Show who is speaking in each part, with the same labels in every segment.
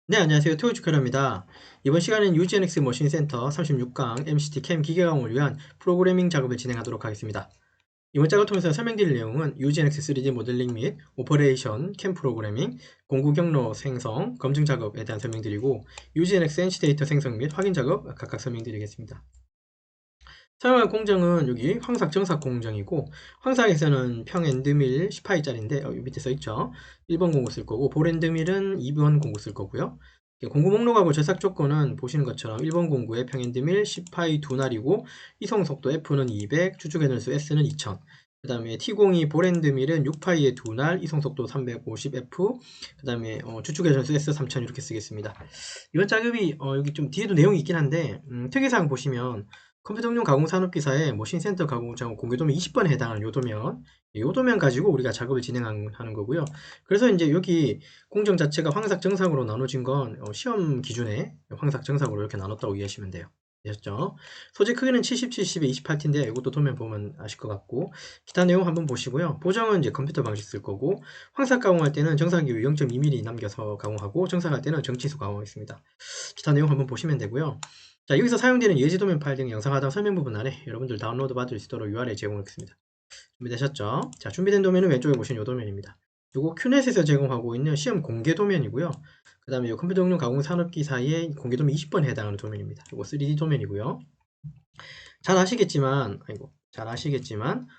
Speaker 1: 네, 안녕하세요. 토요주카입니다. 이번 시간엔 UGNX 머신센터 36강 MCT 캠 기계강을 위한 프로그래밍 작업을 진행하도록 하겠습니다. 이번 작업을 통해서 설명드릴 내용은 UGNX 3D 모델링 및 오퍼레이션, 캠 프로그래밍, 공구 경로 생성, 검증 작업에 대한 설명드리고 UGNX NC 데이터 생성 및 확인 작업 각각 설명드리겠습니다. 사용할 공정은 여기 황삭 정삭 공정이고, 황삭에서는 평엔드밀 10파이짜리인데 여기 밑에 써있죠. 1번 공구 쓸 거고, 볼엔드밀은 2번 공구 쓸 거고요. 공구 목록하고 제작 조건은 보시는 것처럼 1번 공구에 평엔드밀 10파이 두 날이고, 이송 속도 F는 200, 추측 에너지 S는 2000. 그 다음에 T02 볼엔드밀은 6파이에 두 날, 이송 속도 350F. 그 다음에 추측 에너지 S 3000 이렇게 쓰겠습니다. 이번 작업이 여기 좀 뒤에도 내용이 있긴 한데, 특이사항 보시면 컴퓨터용 가공산업기사에 머신센터 가공장 공개도면 20번에 해당하는 요 도면 가지고 우리가 작업을 진행하는 거고요. 그래서 이제 여기 공정 자체가 황삭 정삭으로 나눠진 건 시험 기준에 황삭 정삭으로 이렇게 나눴다고 이해하시면 돼요. 되셨죠? 소재 크기는 70, 70에 28인데 이것도 도면 보면 아실 것 같고, 기타 내용 한번 보시고요. 보정은 이제 컴퓨터 방식 쓸 거고, 황삭 가공할 때는 정삭이유 0.2mm 남겨서 가공하고, 정삭할 때는 정치수 가공하겠습니다. 기타 내용 한번 보시면 되고요. 자, 여기서 사용되는 예지도면 파일 등 영상 하단 설명 부분 아래 여러분들 다운로드 받을 수 있도록 URL 제공했습니다. 준비되셨죠? 자, 준비된 도면은 왼쪽에 보시는 이 도면입니다. 이거 큐넷에서 제공하고 있는 시험 공개 도면이고요. 그 다음에 이 컴퓨터 응용 가공 산업기사의 공개 도면 20번에 해당하는 도면입니다. 이거 3D 도면이고요. 잘 아시겠지만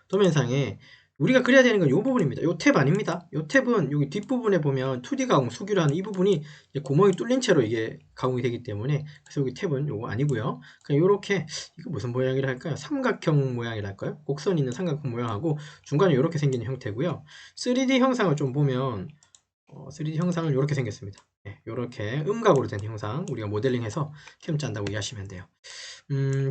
Speaker 1: 도면상에 우리가 그려야 되는 건 이 부분입니다. 이 탭 아닙니다. 이 탭은 여기 뒷부분에 보면 2D 가공, 수기로 하는 이 부분이 구멍이 뚫린 채로 이게 가공이 되기 때문에, 그래서 여기 탭은 요거 아니고요. 그냥 요렇게, 이거 무슨 모양이라 할까요? 삼각형 모양이라 할까요? 곡선 있는 삼각형 모양하고 중간에 이렇게 생기는 형태고요. 3D 형상을 좀 보면 3D 형상을 이렇게 생겼습니다. 이렇게 음각으로 된 형상 우리가 모델링해서 캠 짠다고 이해하시면 돼요.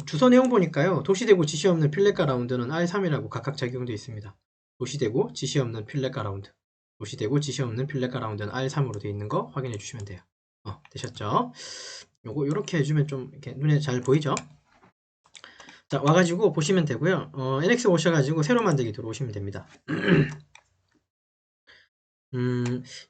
Speaker 1: 주소 내용 보니까요. 도시되고 지시 없는 필렛가 라운드는 R3이라고 각각 적용되어 있습니다. 도시되고 지시 없는 필렛가 라운드. 도시되고 지시 없는 필렛가 라운드는 R3으로 되어 있는 거 확인해 주시면 돼요. 되셨죠? 요거 이렇게 해주면 좀 이렇게 눈에 잘 보이죠? 자, 와가지고 보시면 되고요. NX 오셔가지고 새로 만들기 들어오시면 됩니다.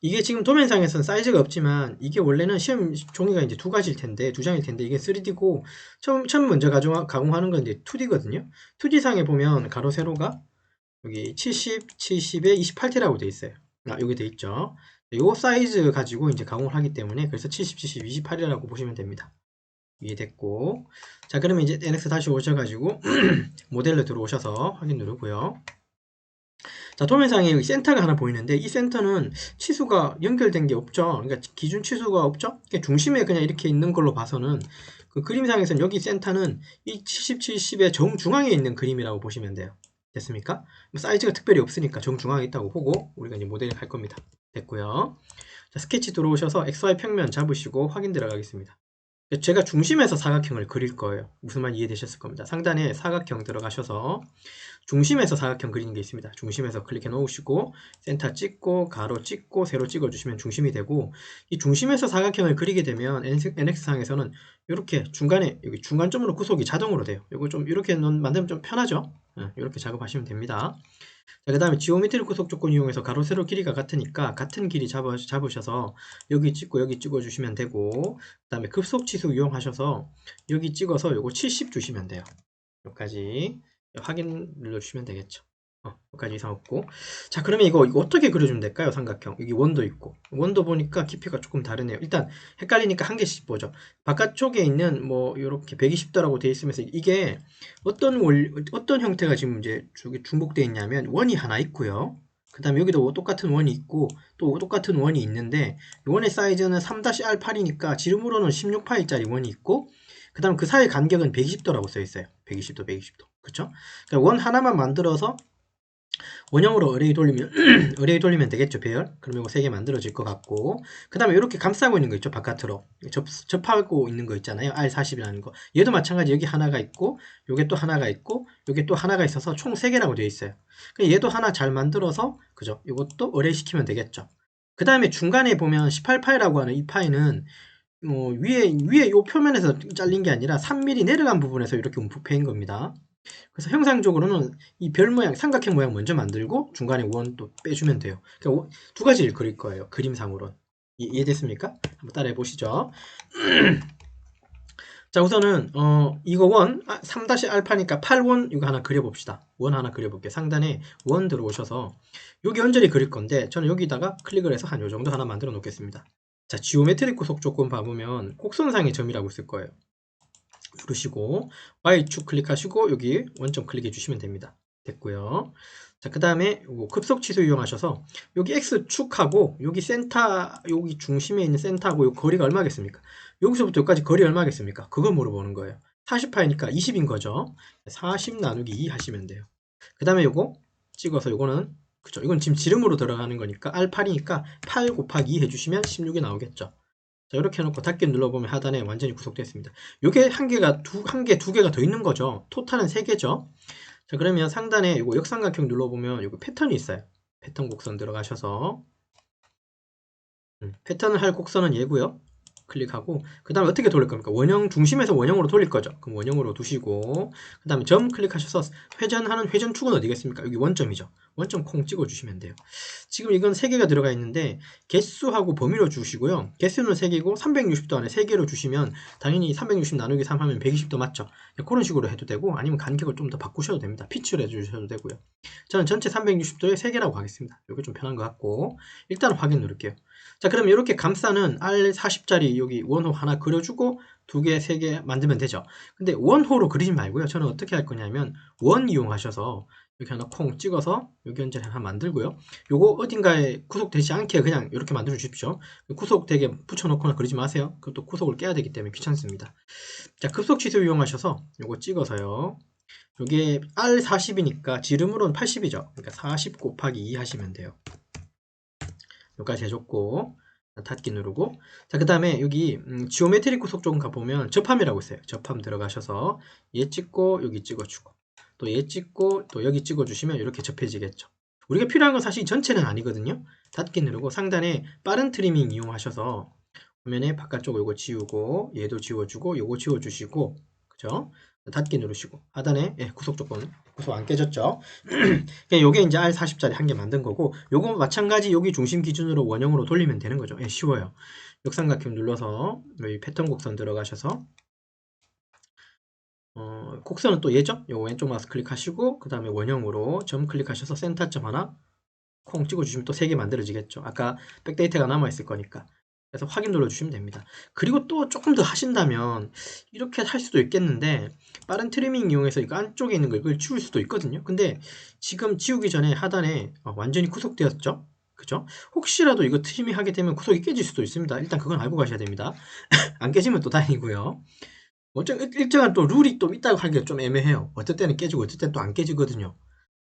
Speaker 1: 이게 지금 도면상에서는 사이즈가 없지만 이게 원래는 시험 종이가 이제 두 가지일 텐데, 두 장일 텐데, 이게 3D고 처음 먼저 가공하는 건 이제 2D거든요. 2D상에 보면 가로 세로가 여기 70, 70에 28T라고 돼 있어요. 여기 돼 있죠. 요 사이즈 가지고 이제 가공을 하기 때문에 그래서 70, 70, 28이라고 보시면 됩니다. 이해됐고, 자, 그러면 이제 NX 다시 오셔가지고 모델로 들어오셔서 확인 누르고요. 자, 도면상에 여기 센터가 하나 보이는데 이 센터는 치수가 연결된 게 없죠. 그러니까 기준 치수가 없죠. 그러니까 중심에 그냥 이렇게 있는 걸로 봐서는 그 그림상에서는 여기 센터는 이 70, 70의 정중앙에 있는 그림이라고 보시면 돼요. 됐습니까? 뭐 사이즈가 특별히 없으니까 정중앙에 있다고 보고 우리가 이제 모델링 할 겁니다. 됐고요. 자, 스케치 들어오셔서 XY 평면 잡으시고 확인 들어가겠습니다. 제가 중심에서 사각형을 그릴 거예요. 무슨 말 이해되셨을 겁니다. 상단에 사각형 들어가셔서 중심에서 사각형 그리는 게 있습니다. 중심에서 클릭해 놓으시고 센터 찍고 가로 찍고 세로 찍어 주시면 중심이 되고, 이 중심에서 사각형을 그리게 되면 NX상에서는 이렇게 중간에 여기 중간점으로 구속이 자동으로 돼요. 이거 좀 이렇게 만들면 좀 편하죠. 이렇게 작업하시면 됩니다. 자, 그 다음에 지오메트리 구속 조건 이용해서 가로 세로 길이가 같으니까 같은 길이 잡으셔서 여기 찍고 여기 찍어 주시면 되고, 그 다음에 급속 치수 이용하셔서 여기 찍어서 요거 70 주시면 돼요. 여기까지 확인 눌러주시면 되겠죠. 여기까지 이상 없고. 자, 그러면 이거 어떻게 그려주면 될까요? 삼각형. 여기 원도 있고. 원도 보니까 깊이가 조금 다르네요. 일단 헷갈리니까 한 개씩 보죠. 바깥쪽에 있는 뭐 이렇게 120도라고 되어 있으면서 이게 어떤 형태가 지금 이제 중복되어 있냐면 원이 하나 있고요. 그 다음에 여기도 똑같은 원이 있고 또 똑같은 원이 있는데, 원의 사이즈는 3-R8이니까 지름으로는 16파이짜리 원이 있고, 그 다음 그 사이 간격은 120도라고 써 있어요. 120도, 120도. 그쵸? 그러니까 원 하나만 만들어서 원형으로 어레이 돌리면 어레이 돌리면 되겠죠, 배열. 그러면 이거 3개 만들어질 것 같고, 그 다음에 이렇게 감싸고 있는 거 있죠, 바깥으로 접하고 있는 거 있잖아요, R40이라는 거. 얘도 마찬가지. 여기 하나가 있고 요게 또 하나가 있고 요게 또 하나가 있어서 총 3개라고 되어 있어요. 얘도 하나 잘 만들어서, 그죠, 이것도 어레이 시키면 되겠죠. 그 다음에 중간에 보면 18파이라고 하는 이 파이는 위에 요 표면에서 잘린 게 아니라 3mm 내려간 부분에서 이렇게 움푹 패인 겁니다. 그래서 형상적으로는 이 별 모양, 삼각형 모양 먼저 만들고 중간에 원 또 빼주면 돼요. 그러니까 두 가지를 그릴 거예요, 그림상으로는. 이해됐습니까? 한번 따라해 보시죠. 자, 우선은 이거 3-알파니까 8원 이거 하나 그려봅시다. 원 하나 그려볼게요. 상단에 원 들어오셔서 여기 언저리 그릴 건데 저는 여기다가 클릭을 해서 한 요 정도 하나 만들어 놓겠습니다. 자, 지오메트릭 구속 조건 봐보면 곡선상의 점이라고 있을 거예요. 누르시고 Y축 클릭하시고 여기 원점 클릭해 주시면 됩니다. 됐고요. 자, 그 다음에 급속 치수 이용하셔서 여기 X축하고 여기 센터, 여기 중심에 있는 센터하고 요 거리가 얼마겠습니까? 여기서부터 여기까지 거리 얼마겠습니까? 그거 물어보는 거예요. 40파이니까 20인 거죠. 40 나누기 2 하시면 돼요. 그 다음에 요거 찍어서 요거는 그죠? 이건 지금 지름으로 들어가는 거니까 R8이니까 8 곱하기 2 해주시면 16이 나오겠죠. 자, 이렇게 해놓고 닫기 눌러보면 하단에 완전히 구속됐습니다. 요게 한 개, 두 개가 더 있는 거죠. 토탈은 3개죠. 자, 그러면 상단에 이거 역삼각형 눌러보면 이거 패턴이 있어요. 패턴 곡선 들어가셔서 패턴을 할 곡선은 얘고요. 클릭하고 그 다음에 어떻게 돌릴 겁니까? 원형 중심에서 원형으로 돌릴 거죠. 그럼 원형으로 두시고 그 다음에 점 클릭하셔서 회전하는 회전축은 어디겠습니까? 여기 원점이죠. 원점 콩 찍어 주시면 돼요. 지금 이건 3개가 들어가 있는데 개수하고 범위로 주시고요. 개수는 3개고 360도 안에 3개로 주시면 당연히 360 나누기 3 하면 120도 맞죠? 그런 식으로 해도 되고 아니면 간격을 좀 더 바꾸셔도 됩니다. 피치로 해주셔도 되고요. 저는 전체 360도에 3개라고 하겠습니다. 이게 좀 편한 것 같고 일단 확인 누를게요. 자, 그럼 이렇게 감싸는 R40짜리 여기 원호 하나 그려주고 2개, 3개 만들면 되죠. 근데 원호로 그리지 말고요. 저는 어떻게 할 거냐면 원 이용하셔서 이렇게 하나 콩 찍어서 여기 언저리 하나 만들고요. 요거 어딘가에 구속되지 않게 그냥 이렇게 만들어 주십시오. 구속되게 붙여놓거나 그러지 마세요. 그것도 구속을 깨야 되기 때문에 귀찮습니다. 자, 급속 취소 이용하셔서 요거 찍어서요. 요게 R40이니까 지름으로는 80이죠. 그러니까 40 곱하기 2 하시면 돼요. 여기까지 해줬고 닫기 누르고 자, 그 다음에 여기 지오메트릭 구속 조금 가보면 접함이라고 있어요. 접함 들어가셔서 얘 찍고 여기 찍어주고 또 얘 찍고 또 여기 찍어주시면 이렇게 접해지겠죠. 우리가 필요한 건 사실 전체는 아니거든요. 닫기 누르고 상단에 빠른 트리밍 이용하셔서 화면에 바깥쪽 요거 지우고 얘도 지워주고 요거 지워주시고 그죠? 닫기 누르시고 하단에 구속 조건 구속 안 깨졌죠? 요게 이제 R40짜리 한 개 만든 거고 요거 마찬가지 여기 중심 기준으로 원형으로 돌리면 되는 거죠. 쉬워요. 역삼각형 눌러서 여기 패턴 곡선 들어가셔서 곡선은 또 얘죠? 요 왼쪽 마우스 클릭하시고 그 다음에 원형으로 점 클릭하셔서 센터점 하나 콩 찍어주시면 또 3개 만들어지겠죠. 아까 백데이터가 남아있을 거니까. 그래서 확인 눌러주시면 됩니다. 그리고 또 조금 더 하신다면 이렇게 할 수도 있겠는데 빠른 트리밍 이용해서 이거 안쪽에 있는 걸 지울 수도 있거든요. 근데 지금 지우기 전에 하단에 완전히 구속되었죠. 그죠? 혹시라도 이거 트리밍 하게 되면 구속이 깨질 수도 있습니다. 일단 그건 알고 가셔야 됩니다. 안 깨지면 또 다행이고요. 일정한 또 룰이 또 있다고 하기가 좀 애매해요. 어떨 때는 깨지고 어떨 때는 또 안 깨지거든요.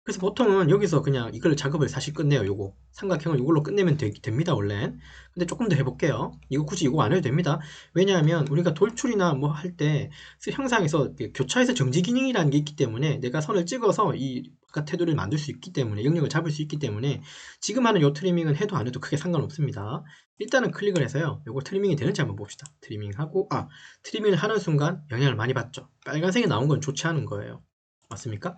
Speaker 1: 그래서 보통은 여기서 그냥 이걸 작업을 사실 끝내요. 요거 삼각형을 이걸로 끝내면 됩니다 원래. 근데 조금 더 해볼게요. 이거 굳이 이거 안 해도 됩니다. 왜냐하면 우리가 돌출이나 뭐 할 때 형상에서 교차에서 정지 기능이라는 게 있기 때문에 내가 선을 찍어서 이 바깥 테두리를 만들 수 있기 때문에 영역을 잡을 수 있기 때문에 지금 하는 요 트리밍은 해도 안 해도 크게 상관없습니다. 일단은 클릭을 해서요. 요거 트리밍이 되는지 한번 봅시다. 트리밍하고 트리밍을 하는 순간 영향을 많이 받죠. 빨간색이 나온 건 좋지 않은 거예요. 맞습니까?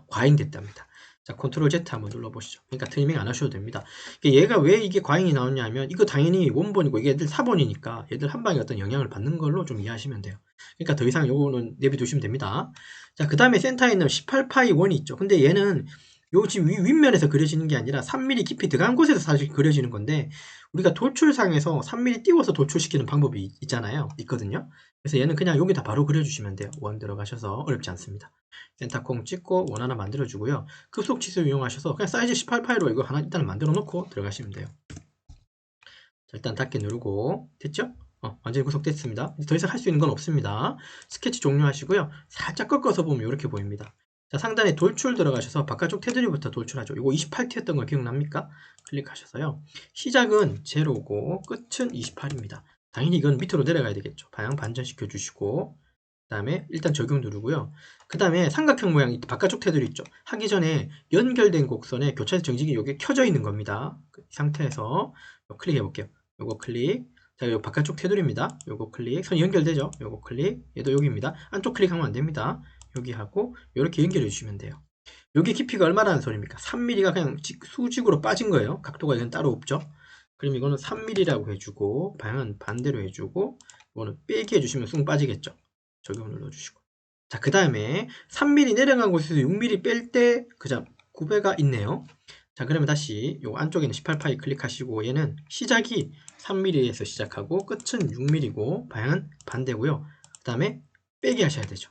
Speaker 1: 과잉됐답니다. 자, 컨트롤 Z 한번 눌러보시죠. 그러니까 트리밍 안 하셔도 됩니다. 얘가 왜 이게 과잉이 나오냐면 이거 당연히 원본이고 이게 얘들 4번이니까 얘들 한 방에 어떤 영향을 받는 걸로 좀 이해하시면 돼요. 그러니까 더 이상 요거는 내비두시면 됩니다. 자, 그 다음에 센터에 있는 18파이 1이 있죠. 근데 얘는 요 지금 윗면에서 그려지는 게 아니라 3mm 깊이 들어간 곳에서 사실 그려지는 건데 우리가 돌출상에서 3mm 띄워서 돌출시키는 방법이 있거든요. 그래서 얘는 그냥 여기다 바로 그려주시면 돼요. 원 들어가셔서 어렵지 않습니다. 센터콩 찍고 원 하나 만들어주고요. 급속 치수 이용하셔서 그냥 사이즈 18파이로 이거 하나 일단 만들어 놓고 들어가시면 돼요. 자, 일단 닫기 누르고 됐죠? 완전히 구속됐습니다. 더 이상 할 수 있는 건 없습니다. 스케치 종료하시고요. 살짝 꺾어서 보면 이렇게 보입니다. 자, 상단에 돌출 들어가셔서 바깥쪽 테두리부터 돌출하죠. 이거 28T였던 거 기억납니까? 클릭하셔서요. 시작은 0고 끝은 28입니다. 당연히 이건 밑으로 내려가야 되겠죠. 방향 반전시켜 주시고 그 다음에 일단 적용 누르고요. 그 다음에 삼각형 모양 바깥쪽 테두리 있죠. 하기 전에 연결된 곡선에 교차에서 정직이 여기 켜져 있는 겁니다. 이 상태에서 클릭해 볼게요. 요거 클릭. 자, 요 바깥쪽 테두리입니다. 요거 클릭. 선이 연결되죠? 요거 클릭. 얘도 여기입니다. 안쪽 클릭하면 안 됩니다. 여기 하고 이렇게 연결해 주시면 돼요. 여기 깊이가 얼마라는 소리입니까? 3mm가 그냥 수직으로 빠진 거예요. 각도가 이건 따로 없죠. 그럼 이거는 3mm라고 해주고 방향은 반대로 해주고 이거는 빼기 해주시면 쑥 빠지겠죠. 적용 눌러주시고 자 그 다음에 3mm 내려간 곳에서 6mm 뺄 때 그자 구배가 있네요. 자 그러면 다시 요 안쪽에는 18파이 클릭하시고 얘는 시작이 3mm에서 시작하고 끝은 6mm고 방향은 반대고요. 그 다음에 빼기 하셔야 되죠.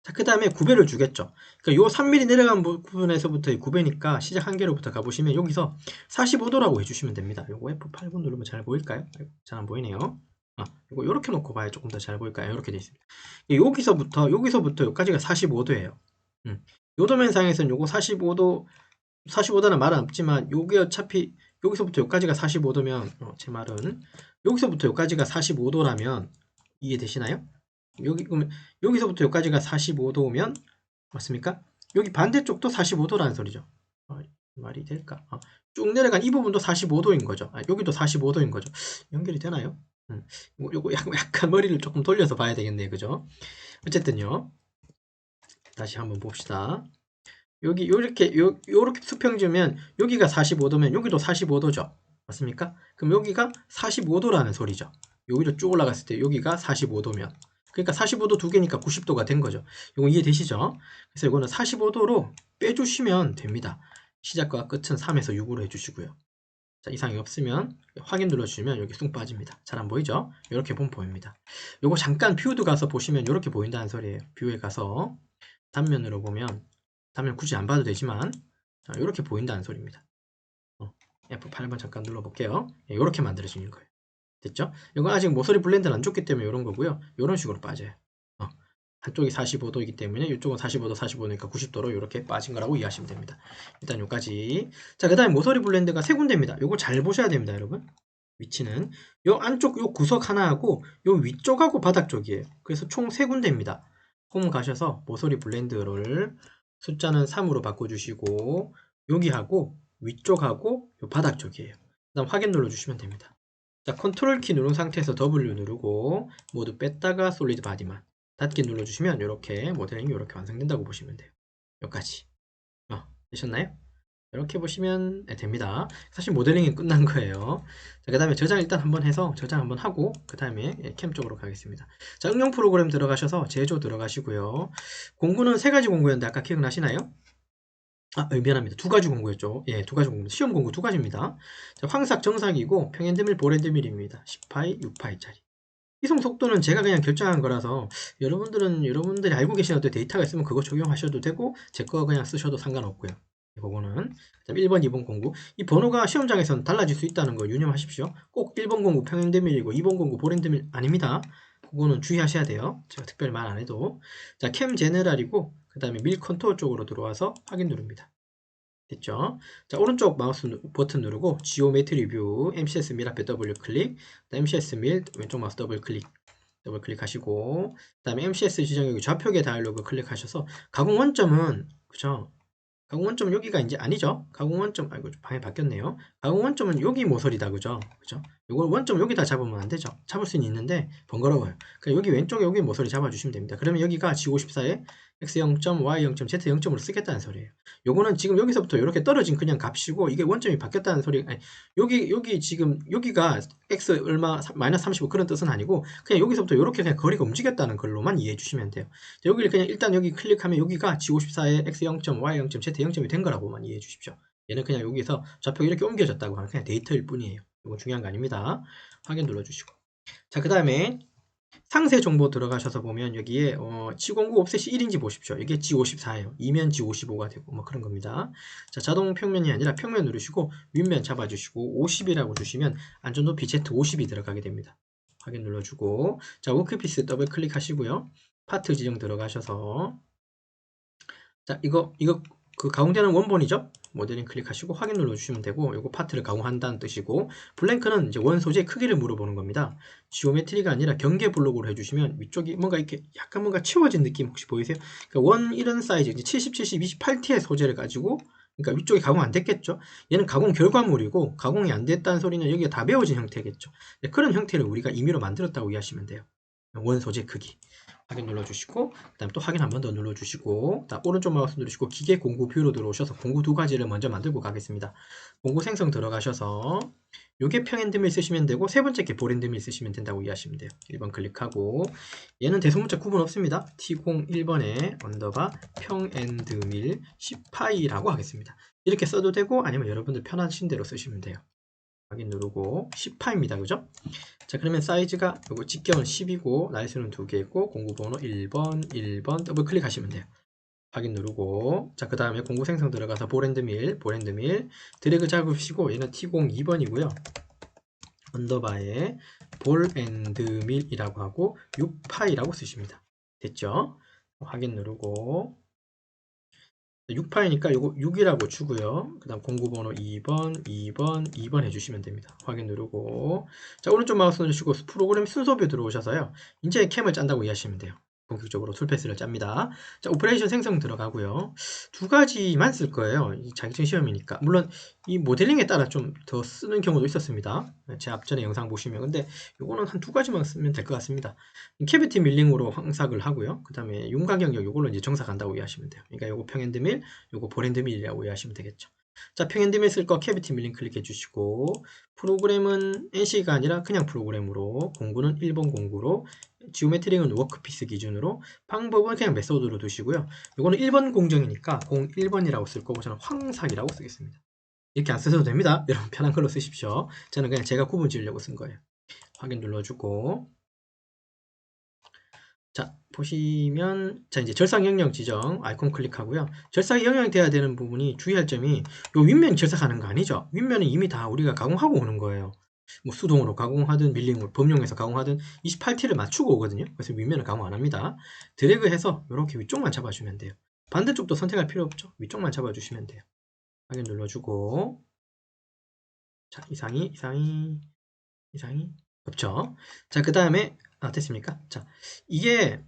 Speaker 1: 자, 그 다음에 9배를 주겠죠. 그러니까 요 3mm 내려간 부분에서부터 9배니까 시작 한 개로부터 가보시면 여기서 45도라고 해주시면 됩니다. 요거 F8번 누르면 잘 보일까요? 잘 안 보이네요. 이거 요렇게 놓고 봐야 조금 더 잘 보일까요? 이렇게 돼 있습니다. 여기서부터 여기까지가 45도예요. 요 도면상에서는 요거 45도는 말은 없지만 요게 어차피 여기서부터 여기까지가 45도면 제 말은 여기서부터 여기까지가 45도라면 이해되시나요? 그러면 여기서부터 여기까지가 45도면 맞습니까? 여기 반대쪽도 45도라는 소리죠. 말이 될까? 쭉 내려간 이 부분도 45도인 거죠. 여기도 45도인 거죠. 연결이 되나요? 요거 약간 머리를 조금 돌려서 봐야 되겠네요. 그죠? 어쨌든요. 다시 한번 봅시다. 여기 요렇게 수평 지으면 여기가 45도면 여기도 45도죠. 맞습니까? 그럼 여기가 45도라는 소리죠. 여기로 쭉 올라갔을 때 여기가 45도면 그러니까 45도 두 개니까 90도가 된 거죠. 이거 이해되시죠? 그래서 이거는 45도로 빼주시면 됩니다. 시작과 끝은 3에서 6으로 해주시고요. 자, 이상이 없으면 확인 눌러주시면 여기 쑥 빠집니다. 잘 안 보이죠? 이렇게 보면 보입니다. 요거 잠깐 뷰드 가서 보시면 이렇게 보인다는 소리예요. 뷰에 가서 단면으로 보면 단면 굳이 안 봐도 되지만 이렇게 보인다는 소리입니다. F8번 잠깐 눌러볼게요. 이렇게 만들어지는 거예요. 됐죠? 이건 아직 모서리 블렌드는 안 줬기 때문에 이런 거고요. 이런 식으로 빠져요. 한쪽이 45도이기 때문에 이쪽은 45도, 45도니까 90도로 이렇게 빠진 거라고 이해하시면 됩니다. 일단 여기까지. 자, 그 다음에 모서리 블렌드가 세 군데입니다. 이거 잘 보셔야 됩니다, 여러분. 위치는 요 안쪽 요 구석 하나하고 요 위쪽하고 바닥 쪽이에요. 그래서 총 세 군데입니다. 홈 가셔서 모서리 블렌드를 숫자는 3으로 바꿔주시고 여기하고 위쪽하고 요 바닥 쪽이에요. 그 다음 확인 눌러주시면 됩니다. 자, 컨트롤 키 누른 상태에서 W 누르고 모두 뺐다가 솔리드 바디만 닫기 눌러주시면 이렇게 모델링이 이렇게 완성된다고 보시면 돼요. 여기까지. 되셨나요? 이렇게 보시면 됩니다. 사실 모델링이 끝난 거예요. 자, 그 다음에 저장 일단 한번 해서 저장 한번 하고 그 다음에 캠 쪽으로 가겠습니다. 자, 응용 프로그램 들어가셔서 제조 들어가시고요. 공구는 세 가지 공구였는데 아까 기억나시나요? 미안합니다. 두 가지 공구였죠. 예, 두 가지 공구. 시험 공구 두 가지입니다. 자, 황삭 정삭이고 평행드밀 보랜드밀입니다. 10파이, 6파이짜리. 이송 속도는 제가 그냥 결정한 거라서 여러분들이 알고 계신 어떤 데이터가 있으면 그거 적용하셔도 되고 제 거 그냥 쓰셔도 상관없고요. 그거는 1번, 2번 공구 이 번호가 시험장에서는 달라질 수 있다는 거 유념하십시오. 꼭 1번 공구 평행드밀이고 2번 공구 보랜드밀 아닙니다. 그거는 주의하셔야 돼요. 제가 특별히 말 안 해도. 자, 캠 제너럴이고 그 다음에 밀 컨트롤 쪽으로 들어와서 확인 누릅니다. 됐죠? 자, 오른쪽 마우스 버튼 누르고 지오메트리 뷰, MCS 밀 앞에 더블 클릭, MCS 밀 왼쪽 마우스 더블 클릭하시고, 그 다음에 MCS 지정 여기 좌표계 다이얼로그 클릭하셔서 가공 원점은 그죠? 가공 원점은 여기가 이제 아니죠? 가공 원점 아이고 방향 바뀌었네요. 가공 원점은 여기 모서리다 그죠? 그죠? 이걸 원점 여기다 잡으면 안 되죠. 잡을 수는 있는데 번거로워요. 그러니까 여기 왼쪽에 여기 모서리 잡아주시면 됩니다. 그러면 여기가 G54에 X0점, Y0점, Z0점으로 쓰겠다는 소리예요. 요거는 지금 여기서부터 이렇게 떨어진 그냥 값이고 이게 원점이 바뀌었다는 소리. 아니, 여기 지금 여기가 X 얼마 마이너스 35 그런 뜻은 아니고 그냥 여기서부터 이렇게 그냥 거리가 움직였다는 걸로만 이해해 주시면 돼요. 여기를 그냥 일단 여기 클릭하면 여기가 G54에 X0점, Y0점, Z0점이 된 거라고만 이해해 주십시오. 얘는 그냥 여기서 좌표 이렇게 옮겨졌다고 하는 그냥 데이터일 뿐이에요. 이건 중요한 거 아닙니다. 확인 눌러주시고. 자, 그 다음에 상세 정보 들어가셔서 보면 여기에 G09 옵셋이 1인지 보십시오. 이게 G54예요. 이면 G55가 되고 뭐 그런 겁니다. 자, 자동 평면이 아니라 평면 누르시고 윗면 잡아주시고 50이라고 주시면 안전높이 Z50이 들어가게 됩니다. 확인 눌러주고 자, 워크피스 더블 클릭하시고요. 파트 지정 들어가셔서 자, 이거 그 가공되는 원본이죠? 모델링 클릭하시고 확인 눌러주시면 되고 이거 파트를 가공한다는 뜻이고 블랭크는 이제 원 소재의 크기를 물어보는 겁니다. 지오메트리가 아니라 경계 블록으로 해주시면 위쪽이 뭔가 이렇게 약간 뭔가 치워진 느낌 혹시 보이세요? 그러니까 원 이런 사이즈 이제 70, 70, 28T의 소재를 가지고 그러니까 위쪽이 가공 안 됐겠죠? 얘는 가공 결과물이고 가공이 안 됐다는 소리는 여기가 다 베어진 형태겠죠? 그런 형태를 우리가 임의로 만들었다고 이해하시면 돼요. 원 소재 크기. 확인 눌러주시고, 그 다음에 또 확인 한 번 더 눌러주시고, 오른쪽 마우스 누르시고 기계 공구 뷰로 들어오셔서 공구 두 가지를 먼저 만들고 가겠습니다. 공구 생성 들어가셔서 요게 평엔드밀 쓰시면 되고, 세 번째 게 볼엔드밀 쓰시면 된다고 이해하시면 돼요. 1번 클릭하고, 얘는 대소문자 구분 없습니다. T0 1번에 언더바 평엔드밀 10파이라고 하겠습니다. 이렇게 써도 되고, 아니면 여러분들 편하신 대로 쓰시면 돼요. 확인 누르고 10파입니다. 그죠? 자, 그러면 사이즈가 요거 직경은 10이고 날수는 2개고 공구번호 1번 더블 클릭하시면 돼요. 확인 누르고, 자, 그 다음에 공구 생성 들어가서 볼엔드밀 드래그 잡으시고, 얘는 T0 2번이고요 언더바에 볼엔드밀이라고 하고 6파이라고 쓰십니다. 됐죠? 확인 누르고, 6파이니까 요거 6이라고 주고요. 그 다음 공구번호 2번 해주시면 됩니다. 확인 누르고, 자, 오른쪽 마우스 누르시고 프로그램 순서뷰 들어오셔서요. 이제 캠을 짠다고 이해하시면 돼요. 본격적으로 툴패스를 짭니다. 자, 오퍼레이션 생성 들어가고요. 두 가지만 쓸 거예요. 이 자격증 시험이니까. 물론 이 모델링에 따라 좀 더 쓰는 경우도 있었습니다. 제 앞전에 영상 보시면. 근데 요거는 한 두 가지만 쓰면 될 것 같습니다. 캐비티 밀링으로 황삭을 하고요. 그 다음에 윤곽 영역 요걸로 이제 정삭한다고 이해하시면 돼요. 그러니까 요거 평엔드밀, 요거 볼엔드밀이라고 이해하시면 되겠죠. 자, 평엔드밀 쓸 거 캐비티 밀링 클릭해 주시고, 프로그램은 NC가 아니라 그냥 프로그램으로, 공구는 1번 공구로, 지오메트릭은 워크피스 기준으로, 방법은 그냥 메소드로 두시고요. 요거는 1번 공정이니까 01번이라고 쓸 거고, 저는 황삭이라고 쓰겠습니다. 이렇게 안 쓰셔도 됩니다. 여러분 편한 걸로 쓰십시오. 저는 그냥 제가 구분 지으려고 쓴 거예요. 확인 눌러주고, 자, 보시면, 자, 이제 절삭 영역 지정 아이콘 클릭하고요. 절삭이 영역돼야 되는 부분이 주의할 점이, 요 윗면이 절삭하는 거 아니죠? 윗면은 이미 다 우리가 가공하고 오는 거예요. 뭐 수동으로 가공하든 밀링으로 범용해서 가공하든 28T를 맞추고 오거든요. 그래서 윗면은 가공 안 합니다. 드래그 해서 이렇게 위쪽만 잡아주면 돼요. 반대쪽도 선택할 필요 없죠. 위쪽만 잡아주시면 돼요. 확인 눌러주고, 자, 이상이 없죠. 자, 그 다음에, 됐습니까? 자, 이게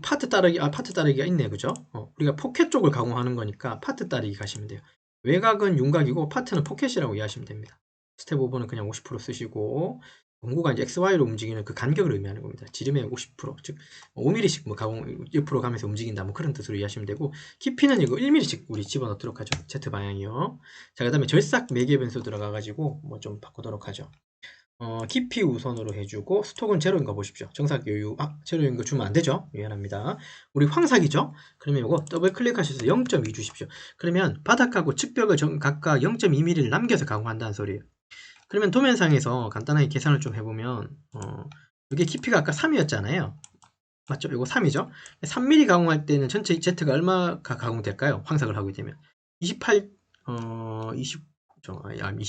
Speaker 1: 파트 따르기가 있네, 그죠? 우리가 포켓 쪽을 가공하는 거니까 파트 따르기 가시면 돼요. 외곽은 윤곽이고 파트는 포켓이라고 이해하시면 됩니다. 스텝 오버는 그냥 50% 쓰시고, 공구가 이제 XY로 움직이는 그 간격을 의미하는 겁니다. 지름의 50%, 즉 5mm씩 뭐 가공 옆으로 가면서 움직인다, 뭐 그런 뜻으로 이해하시면 되고, 깊이는 이거 1mm씩 우리 집어넣도록 하죠. Z 방향이요. 자, 그다음에 절삭 매개 변수 들어가가지고 뭐 좀 바꾸도록 하죠. 깊이 우선으로 해주고, 스톡은 제로인 거 보십시오. 정삭 여유, 제로인 거 주면 안 되죠? 미안합니다. 우리 황삭이죠? 그러면 이거 더블 클릭하셔서 0.2 주십시오. 그러면 바닥하고 측벽을 각각 0.2mm를 남겨서 가공한다는 소리예요. 그러면 도면상에서 간단하게 계산을 좀 해보면, 이게 깊이가 아까 3이었잖아요. 맞죠? 이거 3이죠? 3mm 가공할 때는 전체 Z가 얼마가 가공될까요? 황삭을 하게 되면. 28, 20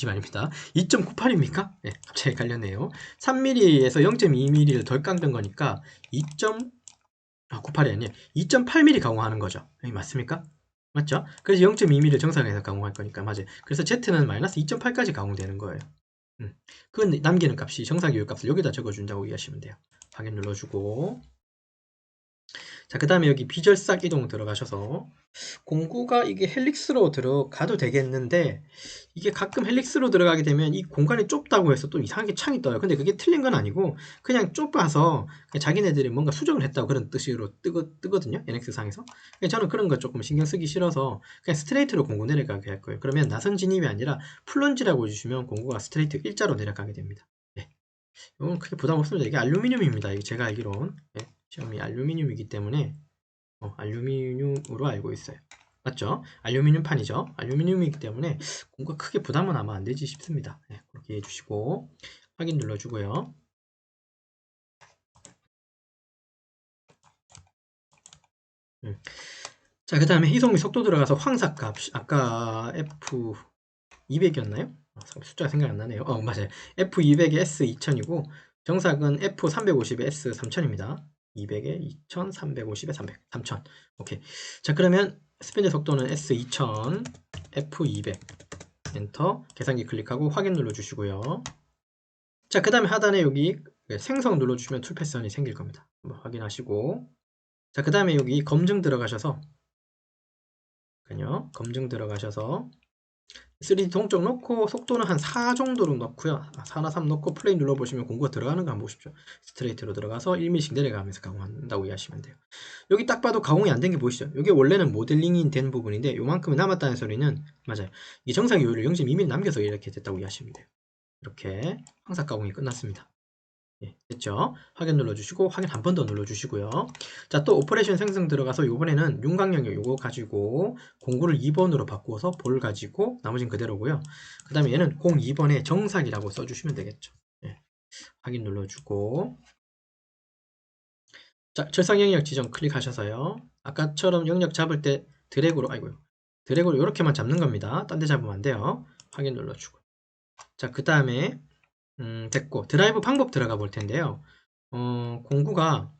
Speaker 1: 아닙니다. 2.98입니까? 네, 갑자기 갈렸네요. 3mm에서 0.2mm를 덜 깎는 거니까 2.98이 아니에요. 2.8mm 가공하는 거죠. 맞습니까? 맞죠? 그래서 0.2mm를 정상에서 가공할 거니까 맞아요. 그래서 Z는 마이너스 2.8까지 가공되는 거예요. 그 남기는 값이 정상 교육 값을 여기다 적어준다고 이해하시면 돼요. 확인 눌러주고, 자, 그 다음에 여기 비절삭 이동 들어가셔서, 공구가 이게 헬릭스로 들어가도 되겠는데, 이게 가끔 헬릭스로 들어가게 되면 이 공간이 좁다고 해서 또 이상하게 창이 떠요. 근데 그게 틀린 건 아니고, 그냥 좁아서 그냥 자기네들이 뭔가 수정을 했다고 그런 뜻으로 뜨거든요. NX상에서. 저는 그런 거 조금 신경 쓰기 싫어서 그냥 스트레이트로 공구 내려가게 할 거예요. 그러면 나선 진입이 아니라 플런지라고 해주시면 공구가 스트레이트 일자로 내려가게 됩니다. 네. 이건 크게 부담 없습니다. 이게 알루미늄입니다. 이게 제가 알기론. 네. 시험이 알루미늄이기 때문에 알루미늄으로 알고 있어요. 맞죠? 알루미늄판이죠. 알루미늄이기 때문에 공과 크게 부담은 아마 안 되지 싶습니다. 네, 그렇게 해주시고 확인 눌러주고요. 자, 그 다음에 희송미 속도 들어가서 황삭값 아까 F200이었나요? 숫자가 생각 안 나네요. 맞아요. F200에 S2000이고 정삭은 F350에 S3000입니다. 200에 2000, 350에 300, 3000. 오케이. 자, 그러면 스피드 속도는 S2000, F200. 엔터. 계산기 클릭하고 확인 눌러주시고요. 자, 그 다음에 하단에 여기 생성 눌러주시면 툴 패턴이 생길 겁니다. 한번 확인하시고. 자, 그 다음에 여기 검증 들어가셔서, 검증 들어가셔서 3D 동적 넣고 속도는 한 4 정도로 넣고요. 4나 3 넣고 플레이 눌러보시면 공구가 들어가는 거 한번 보십시오. 스트레이트로 들어가서 1mm씩 내려가면서 가공한다고 이해하시면 돼요. 여기 딱 봐도 가공이 안 된 게 보이시죠? 이게 원래는 모델링이 된 부분인데 요만큼이 남았다는 소리는 맞아요. 이 정상 요율을 0.2mm 남겨서 이렇게 됐다고 이해하시면 돼요. 이렇게 황삭 가공이 끝났습니다. 예, 됐죠? 확인 눌러주시고 확인 한 번 더 눌러주시고요. 자, 또 오퍼레이션 생성 들어가서 요번에는 윤곽영역 요거 가지고 공구를 2번으로 바꾸어서 볼 가지고 나머지는 그대로고요. 그 다음에 얘는 02번에 정삭이라고 써주시면 되겠죠. 예, 확인 눌러주고 자, 절상 영역 지정 클릭하셔서요. 아까처럼 영역 잡을 때 드래그로 드래그로 이렇게만 잡는 겁니다. 딴 데 잡으면 안 돼요. 확인 눌러주고 자, 그 다음에 됐고 드라이브 방법 들어가 볼 텐데요. 공구가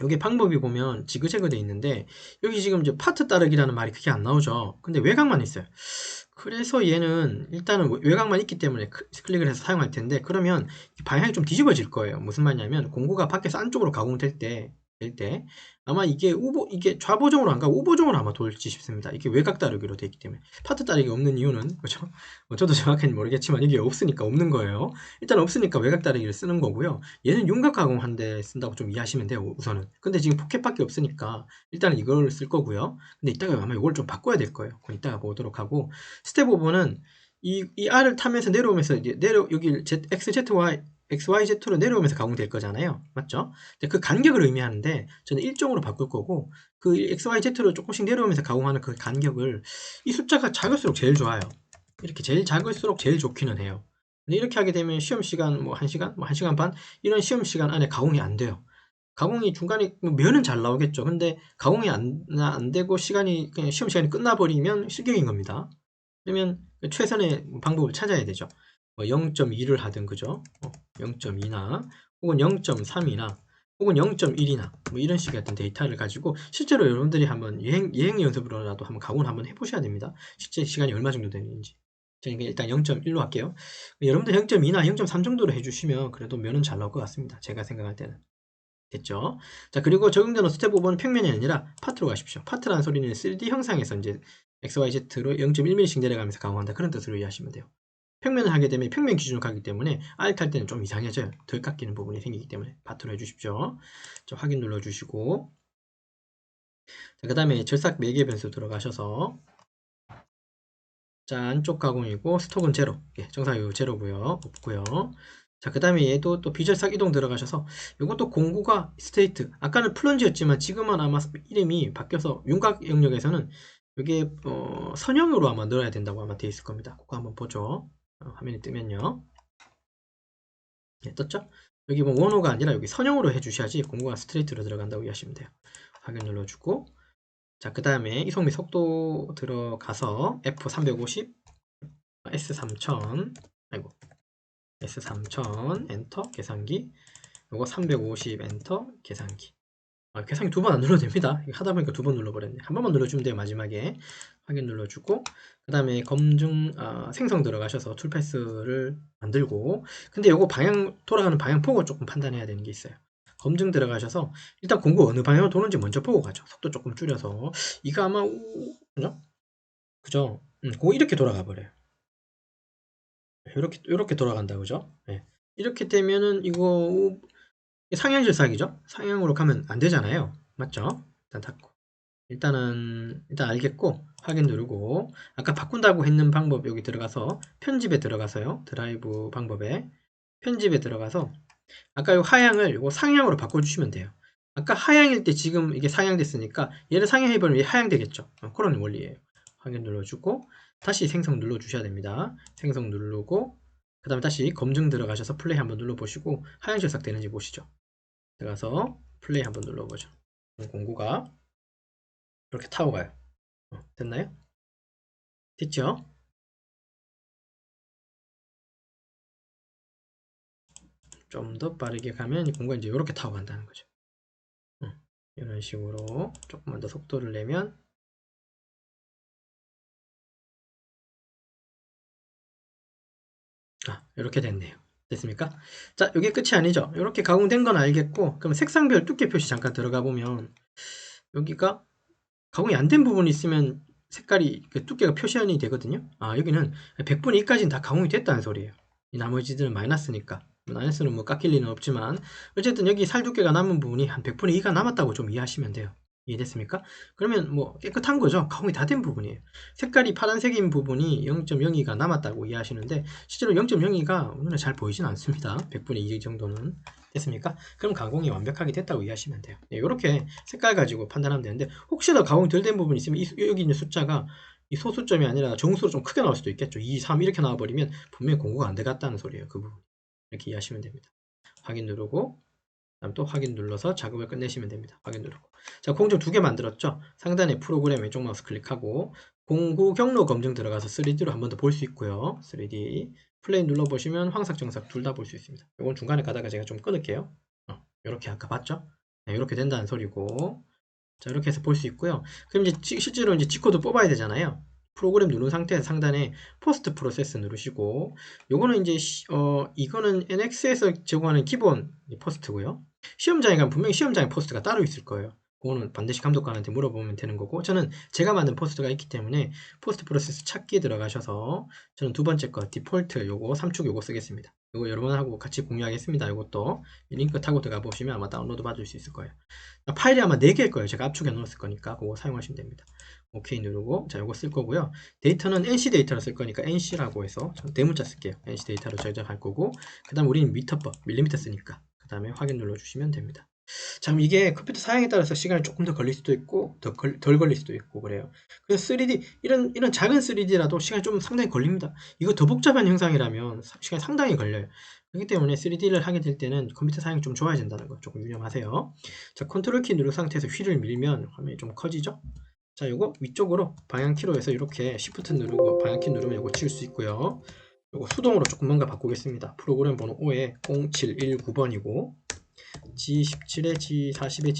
Speaker 1: 여기 방법이 보면 지그재그 돼 있는데 여기 지금 이제 파트 따르기라는 말이 크게 안 나오죠. 근데 외곽만 있어요. 그래서 얘는 일단은 외곽만 있기 때문에 클릭을 해서 사용할 텐데 그러면 방향이 좀 뒤집어질 거예요. 무슨 말이냐면 공구가 밖에서 안쪽으로 가공될 때 아마 이게 좌보정으로 안 가고 우보정으로 아마 돌지 싶습니다. 이게 외곽 다루기로 되어 있기 때문에 파트 다루기 없는 이유는 그죠? 저도 정확히는 모르겠지만 이게 없으니까 없는 거예요. 일단 없으니까 외곽 다루기를 쓰는 거고요. 얘는 윤곽 가공한데 쓴다고 좀 이해하시면 돼요. 우선은. 근데 지금 포켓밖에 없으니까 일단은 이걸 쓸 거고요. 근데 이따가 아마 이걸 좀 바꿔야 될 거예요. 그건 이따가 보도록 하고 스텝 5번은 이 R을 타면서 내려오면서 이제 여기 XZY XYZ로 내려오면서 가공될 거잖아요. 맞죠? 그 간격을 의미하는데 저는 1종으로 바꿀 거고 그 XYZ로 조금씩 내려오면서 가공하는 그 간격을 이 숫자가 작을수록 제일 좋아요. 이렇게 제일 작을수록 제일 좋기는 해요. 근데 이렇게 하게 되면 시험 시간 뭐 1시간, 뭐 1시간 반 이런 시험 시간 안에 가공이 안 돼요. 가공이 중간에 면은 잘 나오겠죠. 근데 가공이 안 되고 시간이 그냥 시험 시간이 끝나버리면 실격인 겁니다. 그러면 최선의 방법을 찾아야 되죠. 뭐 0.2를 하든 그죠? 0.2나 혹은 0.3이나 혹은 0.1이나 뭐 이런 식의 어떤 데이터를 가지고 실제로 여러분들이 한번 예행 연습으로라도 한번 가공을 한번 해보셔야 됩니다. 실제 시간이 얼마 정도 되는지. 저는 일단 0.1로 할게요. 여러분들 0.2나 0.3 정도로 해주시면 그래도 면은 잘 나올 것 같습니다. 제가 생각할 때는. 됐죠? 자, 그리고 적용되는 스텝 5번은 평면이 아니라 파트로 가십시오. 파트라는 소리는 3D 형상에서 이제 XYZ로 0.1mm씩 내려가면서 가공한다. 그런 뜻으로 이해하시면 돼요. 평면을 하게 되면 평면 기준으로 가기 때문에 alt 할 때는 좀 이상해져요. 덜 깎이는 부분이 생기기 때문에 파트로 해주십시오. 자, 확인 눌러주시고 자, 그 다음에 절삭 매개 변수 들어가셔서 자, 안쪽 가공이고 스톡은 제로. 예, 정상이고 제로고요. 없고요. 자, 그 다음에 얘도 또 비절삭 이동 들어가셔서 이것도 공구가 스테이트 아까는 플런지였지만 지금은 아마 이름이 바뀌어서 윤곽 영역에서는 이게 선형으로 아마 넣어야 된다고 아마 되어 있을 겁니다. 그거 한번 보죠. 화면이 뜨면요. 예, 떴죠? 여기 뭐 원호가 아니라 여기 선형으로 해주셔야지 공구가 스트레이트로 들어간다고 이해하시면 돼요. 확인 눌러주고 자, 그 다음에 이송미 속도 들어가서 F350 S3000 아이고 S3000 엔터 계산기 요거 350 엔터 계산기 계산기 두 번 안 눌러도 됩니다. 하다 보니까 두 번 눌러버렸네. 한 번만 눌러주면 돼요. 마지막에 확인 눌러주고 그 다음에 검증 생성 들어가셔서 툴패스를 만들고 근데 요거 방향 돌아가는 방향 보고 조금 판단해야 되는 게 있어요. 검증 들어가셔서 일단 공구 어느 방향으로 도는지 먼저 보고 가죠. 속도 조금 줄여서 이거 아마 그죠? 그죠? 그거 이렇게 돌아가 버려요. 이렇게 돌아간다 그죠? 네. 이렇게 되면은 이거 상향 질삭이죠? 상향으로 가면 안 되잖아요. 맞죠? 일단 닫고 일단 알겠고 확인 누르고 아까 바꾼다고 했는 방법 여기 들어가서 편집에 들어가서요. 드라이브 방법에 편집에 들어가서 아까 이 하향을 이거 상향으로 바꿔주시면 돼요. 아까 하향일 때 지금 이게 상향됐으니까 얘를 상향해버리면 얘 하향되겠죠. 그런 원리예요. 확인 눌러주고 다시 생성 눌러주셔야 됩니다. 생성 누르고 그 다음에 다시 검증 들어가셔서 플레이 한번 눌러보시고 하향 절삭 되는지 보시죠. 들어가서 플레이 한번 눌러보죠. 공구가 이렇게 타고 가요. 됐나요? 됐죠? 좀 더 빠르게 가면 이 공구가 이제 이렇게 타고 간다는 거죠. 이런 식으로 조금만 더 속도를 내면 이렇게 됐네요. 됐습니까? 자, 이게 끝이 아니죠. 이렇게 가공된 건 알겠고 그럼 색상별 두께 표시 잠깐 들어가 보면 여기가 가공이 안 된 부분이 있으면 색깔이 그 두께가 표시이 되거든요. 아, 여기는 100분의 2까지는 다 가공이 됐다는 소리예요. 이 나머지들은 마이너스니까. 마이너스는 뭐 깎일 리는 없지만 어쨌든 여기 살 두께가 남은 부분이 한 100분의 2가 남았다고 좀 이해하시면 돼요. 이해됐습니까? 그러면 뭐 깨끗한 거죠. 가공이 다 된 부분이에요. 색깔이 파란색인 부분이 0.02가 남았다고 이해하시는데 실제로 0.02가 눈에 잘 보이진 않습니다. 100분의 2 정도는. 됐습니까? 그럼 가공이 완벽하게 됐다고 이해하시면 돼요. 네, 이렇게 색깔 가지고 판단하면 되는데 혹시나 가공이 덜 된 부분이 있으면 여기 있는 숫자가 이 소수점이 아니라 정수로 좀 크게 나올 수도 있겠죠. 2, 3 이렇게 나와버리면 분명히 공구가 안 돼갔다는 소리예요. 그 부분. 이렇게 이해하시면 됩니다. 확인 누르고 다음 또 확인 눌러서 작업을 끝내시면 됩니다. 확인 누르고. 자, 공정 2개 만들었죠? 상단에 프로그램 왼쪽 마우스 클릭하고 공구 경로 검증 들어가서 3D로 한 번 더 볼 수 있고요. 3D 플레이 눌러보시면 황색, 정sắc 둘 다 볼 수 있습니다. 이건 중간에 가다가 제가 좀 끊을게요. 이렇게 아까 봤죠? 네, 이렇게 된다는 소리고. 자, 이렇게 해서 볼 수 있고요. 그럼 이제 실제로 이제 G코드 뽑아야 되잖아요. 프로그램 누른 상태에서 상단에 포스트 프로세스 누르시고, 요거는 이제 이거는 NX에서 제공하는 기본 포스트고요. 시험장에 가면 분명히 시험장에 포스트가 따로 있을 거예요. 그거는 반드시 감독관한테 물어보면 되는 거고, 저는 제가 만든 포스트가 있기 때문에 포스트 프로세스 찾기 들어가셔서 저는 두 번째 거 디폴트 요거 3축 요거 쓰겠습니다. 요거 여러분하고 같이 공유하겠습니다. 요것도 링크 타고 들어가 보시면 아마 다운로드 받을 수 있을 거예요. 파일이 아마 4개일 거예요. 제가 압축해 놓았을 거니까 그거 사용하시면 됩니다. 오케이 누르고, 자, 요거 쓸 거고요. 데이터는 NC 데이터로 쓸 거니까 NC라고 해서 대문자 쓸게요. NC 데이터로 저장할 거고, 그 다음 우리는 미터법, 밀리미터 쓰니까 그 다음에 확인 눌러주시면 됩니다. 자, 그럼 이게 컴퓨터 사양에 따라서 시간이 조금 더 걸릴 수도 있고 덜 걸릴 수도 있고 그래요. 그래서 3D 이런 작은 3D라도 시간이 좀 상당히 걸립니다. 이거 더 복잡한 형상이라면 시간이 상당히 걸려요. 그렇기 때문에 3D를 하게 될 때는 컴퓨터 사양이 좀 좋아야 된다는 거 조금 유념하세요. 자, 컨트롤 키 누른 상태에서 휠을 밀면 화면이 좀 커지죠? 자, 요거 위쪽으로 방향키로 해서 이렇게 Shift 누르고 방향키 누르면 요거 지울 수 있고요. 요거 수동으로 조금 뭔가 바꾸겠습니다. 프로그램 번호 5에 0719번이고 G17에 G40에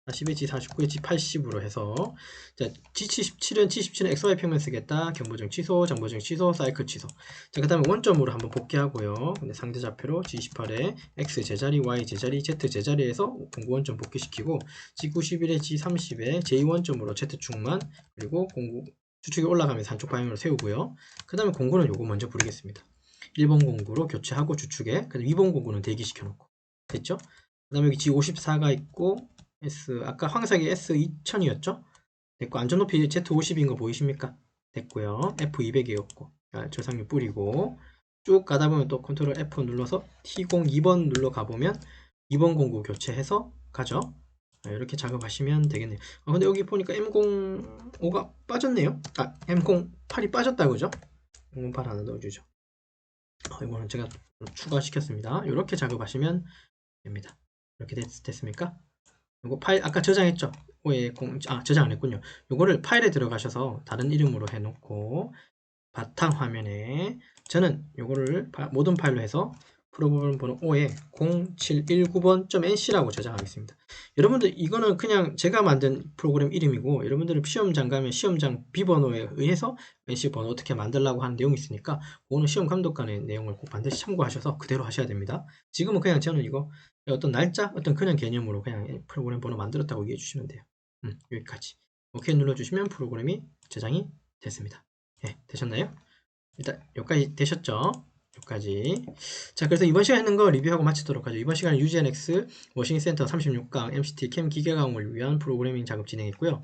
Speaker 1: G40에 G49에 G80으로 해서, 자, G17은 XY 평면 쓰겠다. 견보정 취소, 정보정 취소, 사이클 취소. 자, 그 다음에 원점으로 한번 복귀하고요. 근데 상대 좌표로 G18에 X 제자리, Y 제자리, Z 제자리에서 공구 원점 복귀시키고 G91에 G30에 J 원점으로 Z축만, 그리고 공구 주축이 올라가면서 한쪽 방향으로 세우고요. 그 다음에 공구는 요거 먼저 부르겠습니다. 1번 공구로 교체하고 주축에, 그 다음 2번 공구는 대기시켜 놓고. 됐죠? 그 다음에 여기 G54가 있고 아까 황색이 S2000이었죠? 됐고, 안전높이 Z50인 거 보이십니까? 됐고요. F200이었고, 저상류 뿌리고 쭉 가다 보면 또 컨트롤 F 눌러서 T02번 눌러 가보면 2번 공구 교체해서 가죠. 이렇게 작업하시면 되겠네요. 근데 여기 보니까 M05가 빠졌네요. M08이 빠졌다 그죠? M08 하나 넣어주죠. 이거는 제가 추가시켰습니다. 이렇게 작업하시면 됩니다. 이렇게 됐습니까? 이거 파일 아까 저장했죠? 저장 안 했군요. 이거를 파일에 들어가셔서 다른 이름으로 해놓고 바탕화면에 저는 이거를 모든 파일로 해서 프로그램 번호 5에 0719번.nc라고 저장하겠습니다. 여러분들 이거는 그냥 제가 만든 프로그램 이름이고, 여러분들은 시험장 가면 시험장 비번호에 의해서 NC 번호 어떻게 만들라고 하는 내용이 있으니까 그거는 시험 감독관의 내용을 꼭 반드시 참고하셔서 그대로 하셔야 됩니다. 지금은 그냥 저는 이거 어떤 날짜, 어떤 그냥 개념으로 그냥 프로그램 번호 만들었다고 이해해 주시면 돼요. 여기까지. 오케이 눌러주시면 프로그램이 저장이 됐습니다. 네, 되셨나요? 일단 여기까지 되셨죠? 여기까지. 자, 그래서 이번 시간에 있는 거 리뷰하고 마치도록 하죠. 이번 시간은 UGNX 워싱센터 36강 MCT 캠 기계가공을 위한 프로그래밍 작업 진행했고요.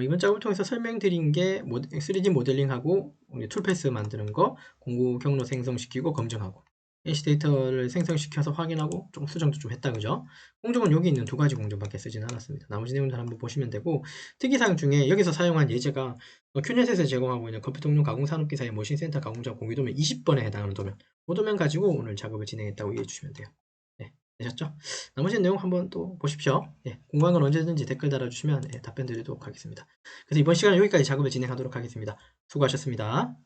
Speaker 1: 이번 작업을 통해서 설명드린 게 3D 모델링하고 툴패스 만드는 거, 공구 경로 생성시키고 검증하고, NC 데이터를 생성시켜서 확인하고 좀 수정도 좀 했다 그죠? 공정은 여기 있는 두 가지 공정밖에 쓰진 않았습니다. 나머지 내용들 한번 보시면 되고, 특이사항 중에 여기서 사용한 예제가 큐넷에서 제공하고 있는 컴퓨터응용 가공산업기사의 머신센터 가공작 공유도면 20번에 해당하는 도면, 그 도면 가지고 오늘 작업을 진행했다고 이해해 주시면 돼요. 네, 되셨죠? 나머지 내용 한번 또 보십시오. 네, 궁금한 건 언제든지 댓글 달아주시면 답변 드리도록 하겠습니다. 그래서 이번 시간은 여기까지 작업을 진행하도록 하겠습니다. 수고하셨습니다.